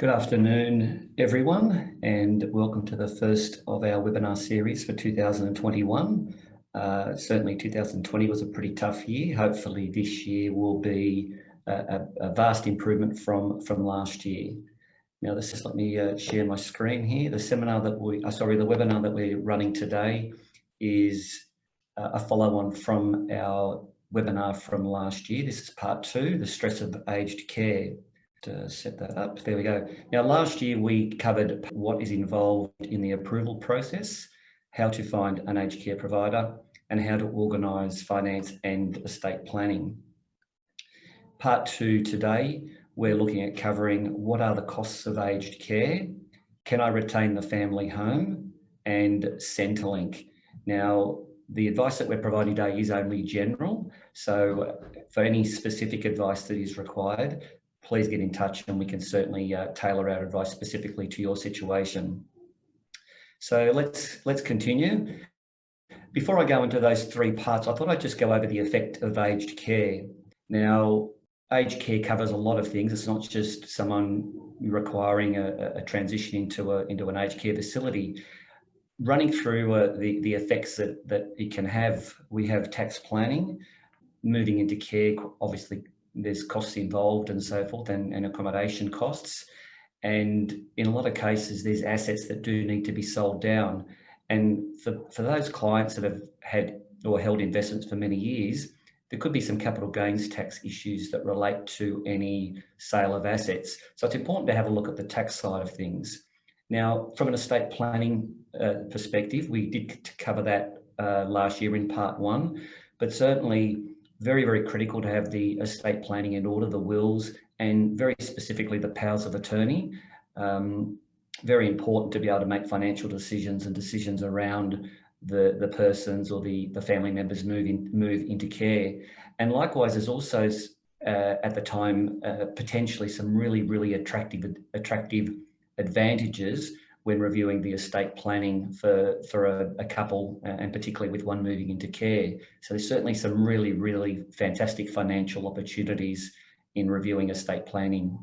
Good afternoon, everyone, and welcome to the first of our webinar series for 2021. Certainly 2020 was a pretty tough year. Hopefully this year will be a vast improvement from last year. Now, let me share my screen here. The webinar that we're running today is a follow-on from our webinar from last year. This is part 2, the stress of aged care. To set that up, there we go. Now, last year we covered what is involved in the approval process, how to find an aged care provider, and how to organise finance and estate planning. Part 2 today, we're looking at covering what are the costs of aged care, can I retain the family home, and Centrelink. Now, the advice that we're providing today is only general, so for any specific advice that is required, please get in touch and we can certainly tailor our advice specifically to your situation. So let's continue. Before I go into those 3 parts, I thought I'd just go over the effect of aged care. Now, aged care covers a lot of things. It's not just someone requiring a transition into an aged care facility. Running through the effects that it can have, we have tax planning, moving into care, obviously there's costs involved and so forth, and accommodation costs. And in a lot of cases, there's assets that do need to be sold down. And for those clients that have had or held investments for many years, there could be some capital gains tax issues that relate to any sale of assets. So it's important to have a look at the tax side of things. Now, from an estate planning perspective, we did cover that last year in part 1, but certainly very, very critical to have the estate planning in order, the wills, and very specifically the powers of attorney. Very important to be able to make financial decisions and decisions around the persons or the family members move into care. And likewise, there's also at the time potentially some really attractive advantages when reviewing the estate planning for a couple, and particularly with one moving into care. So there's certainly some really fantastic financial opportunities in reviewing estate planning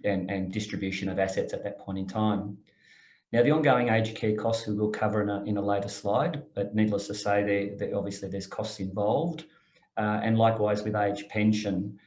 and distribution of assets at that point in time. Now, the ongoing aged care costs we will cover in a later slide, but needless to say, obviously there's costs involved. And likewise with age pension,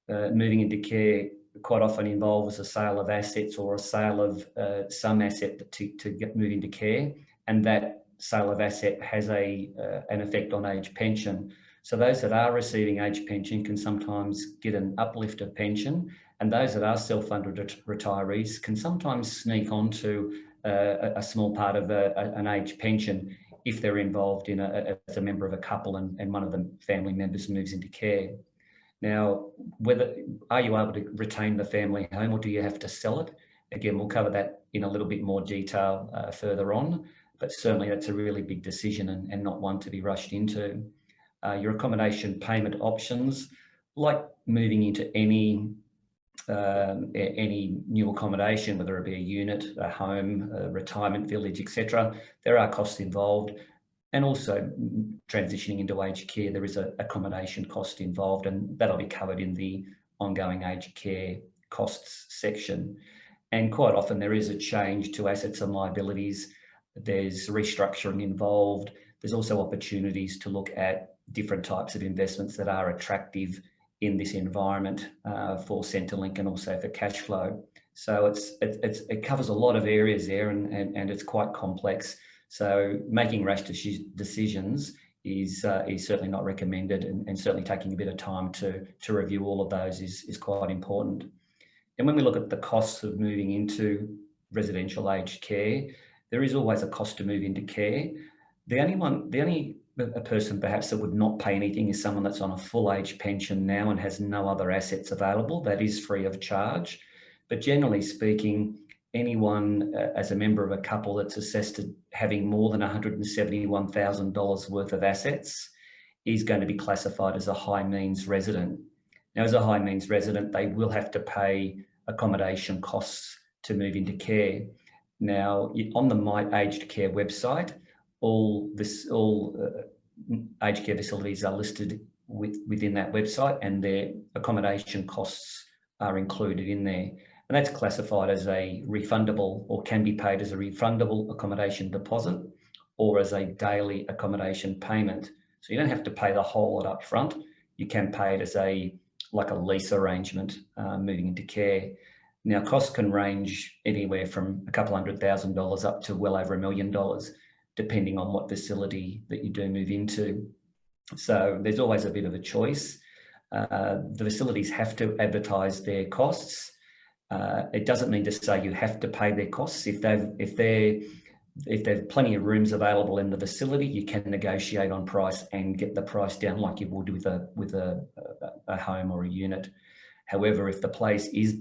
moving into care quite often involves a sale of assets or a sale of some asset to move into care, and that sale of asset has an effect on age pension. So those that are receiving age pension can sometimes get an uplift of pension, and those that are self-funded retirees can sometimes sneak onto a small part of an age pension if they're involved as a member of a couple and one of the family members moves into care. Now, are you able to retain the family home or do you have to sell it? Again, we'll cover that in a little bit more detail further on, but certainly that's a really big decision and not one to be rushed into. Your accommodation payment options, like moving into any new accommodation, whether it be a unit, a home, a retirement village, etc., there are costs involved. And also transitioning into aged care, there is an accommodation cost involved, and that'll be covered in the ongoing aged care costs section. And quite often there is a change to assets and liabilities. There's restructuring involved. There's also opportunities to look at different types of investments that are attractive in this environment for Centrelink and also for cash flow. So it covers a lot of areas there, and it's quite complex. So making rash decisions is certainly not recommended, and certainly taking a bit of time to review all of those is quite important. And when we look at the costs of moving into residential aged care, there is always a cost to move into care. The only person perhaps that would not pay anything is someone that's on a full age pension now and has no other assets available. That is free of charge. But generally speaking, anyone as a member of a couple that's assessed at having more than $171,000 worth of assets is going to be classified as a high means resident. Now, as a high means resident, they will have to pay accommodation costs to move into care. Now, on the My Aged Care website, all aged care facilities are listed within that website, and their accommodation costs are included in there. And that's classified as a refundable, or can be paid as a refundable accommodation deposit or as a daily accommodation payment. So you don't have to pay the whole lot up front. You can pay it as like a lease arrangement moving into care. Now, costs can range anywhere from a couple $100,000 up to well over $1 million, depending on what facility that you do move into. So there's always a bit of a choice. The facilities have to advertise their costs. It doesn't mean to say you have to pay their costs. If there's plenty of rooms available in the facility, you can negotiate on price and get the price down like you would with a home or a unit. However, if the place is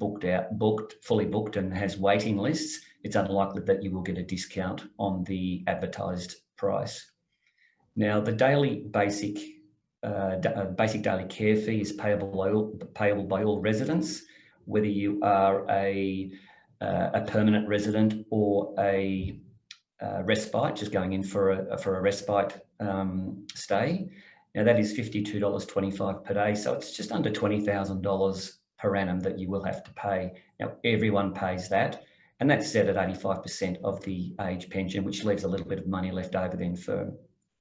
fully booked and has waiting lists, it's unlikely that you will get a discount on the advertised price. Now, the daily basic daily care fee is payable by all residents, whether you are a permanent resident or a respite, just going in for a respite stay. Now that is $52.25 per day, so it's just under $20,000 per annum that you will have to pay. Now everyone pays that, and that's set at 85% of the age pension, which leaves a little bit of money left over then for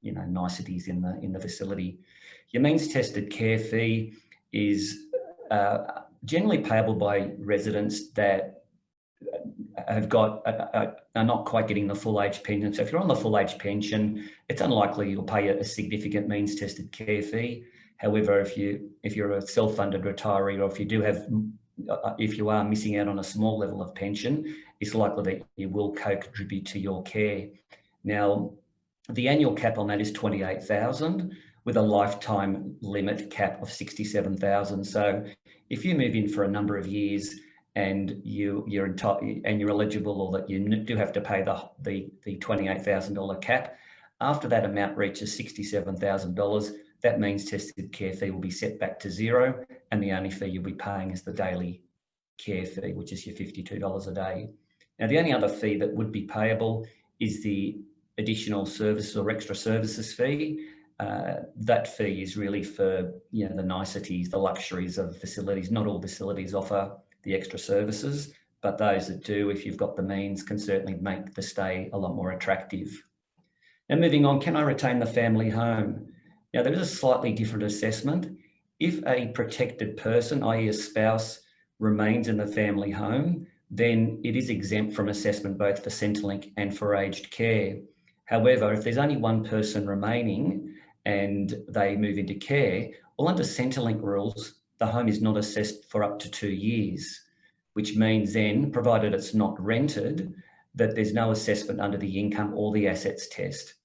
niceties in the facility. Your means tested care fee is generally payable by residents that are not quite getting the full age pension. So if you're on the full age pension, it's unlikely you'll pay a significant means tested care fee. However, if you're a self-funded retiree, or if you are missing out on a small level of pension, it's likely that you will co-contribute to your care. Now, the annual cap on that is $28,000 with a lifetime limit cap of $67,000. So if you move in for a number of years and you're eligible, or that you do have to pay the $28,000 cap, after that amount reaches $67,000, that means tested care fee will be set back to zero, and the only fee you'll be paying is the daily care fee, which is your $52 a day. Now, the only other fee that would be payable is the additional service or extra services fee. That fee is really for the niceties, the luxuries of facilities. Not all facilities offer the extra services, but those that do, if you've got the means, can certainly make the stay a lot more attractive. Now, moving on, can I retain the family home? Now, there is a slightly different assessment. If a protected person, i.e. a spouse, remains in the family home, then it is exempt from assessment both for Centrelink and for aged care. However, if there's only one person remaining and they move into care, well, under Centrelink rules, the home is not assessed for up to 2 years, which means then, provided it's not rented, that there's no assessment under the income or the assets test.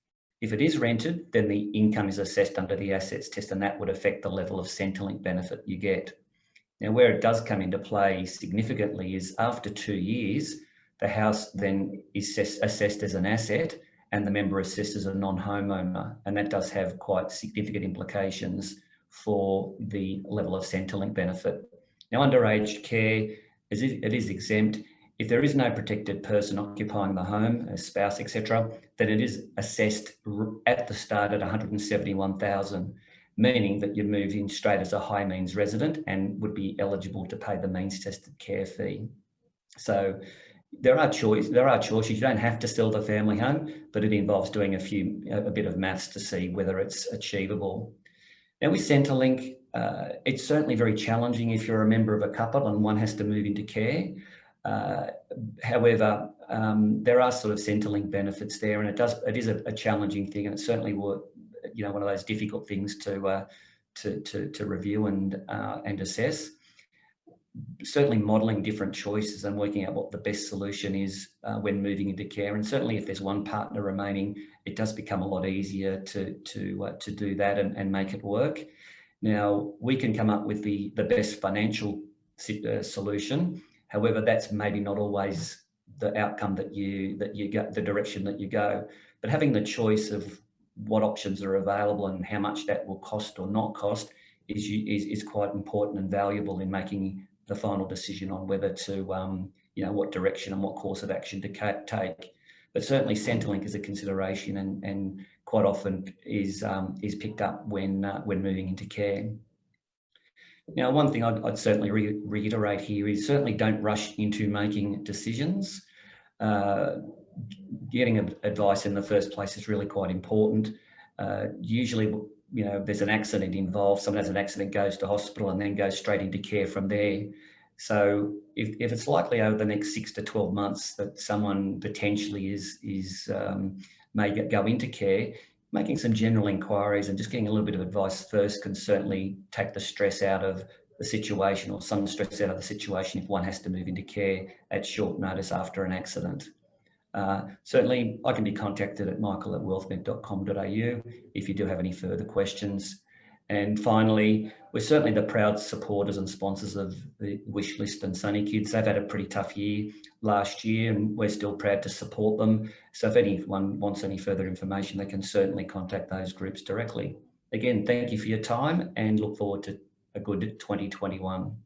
If it is rented, then the income is assessed under the assets test, and that would affect the level of Centrelink benefit you get. Now, where it does come into play significantly is after 2 years, the house then is assessed as an asset and the member assessed as a non-homeowner, and that does have quite significant implications for the level of Centrelink benefit. Now, under aged care, it is exempt. If there is no protected person occupying the home, a spouse, etc., then it is assessed at the start at $171,000, meaning that you move in straight as a high means resident and would be eligible to pay the means tested care fee. So there are choices. You don't have to sell the family home, but it involves doing a bit of maths to see whether it's achievable. Now, with Centrelink, it's certainly very challenging if you're a member of a couple and one has to move into care. However, there are sort of Centrelink benefits there, and it is a challenging thing, and it certainly would, one of those difficult things to review and assess. Certainly modelling different choices and working out what the best solution is when moving into care, and certainly if there's one partner remaining, it does become a lot easier to do that and make it work. Now, we can come up with the best financial solution. However, that's maybe not always the outcome that you go, the direction that you go. But having the choice of what options are available and how much that will cost or not cost is quite important and valuable in making the final decision on whether to, what direction and what course of action to take. But certainly Centrelink is a consideration and quite often is picked up when moving into care. Now, one thing I'd certainly reiterate here is certainly don't rush into making decisions. Getting advice in the first place is really quite important. Usually, there's an accident involved, someone has an accident, goes to hospital and then goes straight into care from there. So if it's likely over the next 6 to 12 months that someone potentially may go into care, making some general inquiries and just getting a little bit of advice first can certainly take the stress out of the situation, or some stress out of the situation if one has to move into care at short notice after an accident. Certainly, I can be contacted at michael@wealthmed.com.au if you do have any further questions. And finally, we're certainly the proud supporters and sponsors of the Wishlist and Sunny Kids. They've had a pretty tough year last year, and we're still proud to support them. So if anyone wants any further information, they can certainly contact those groups directly. Again, thank you for your time and look forward to a good 2021.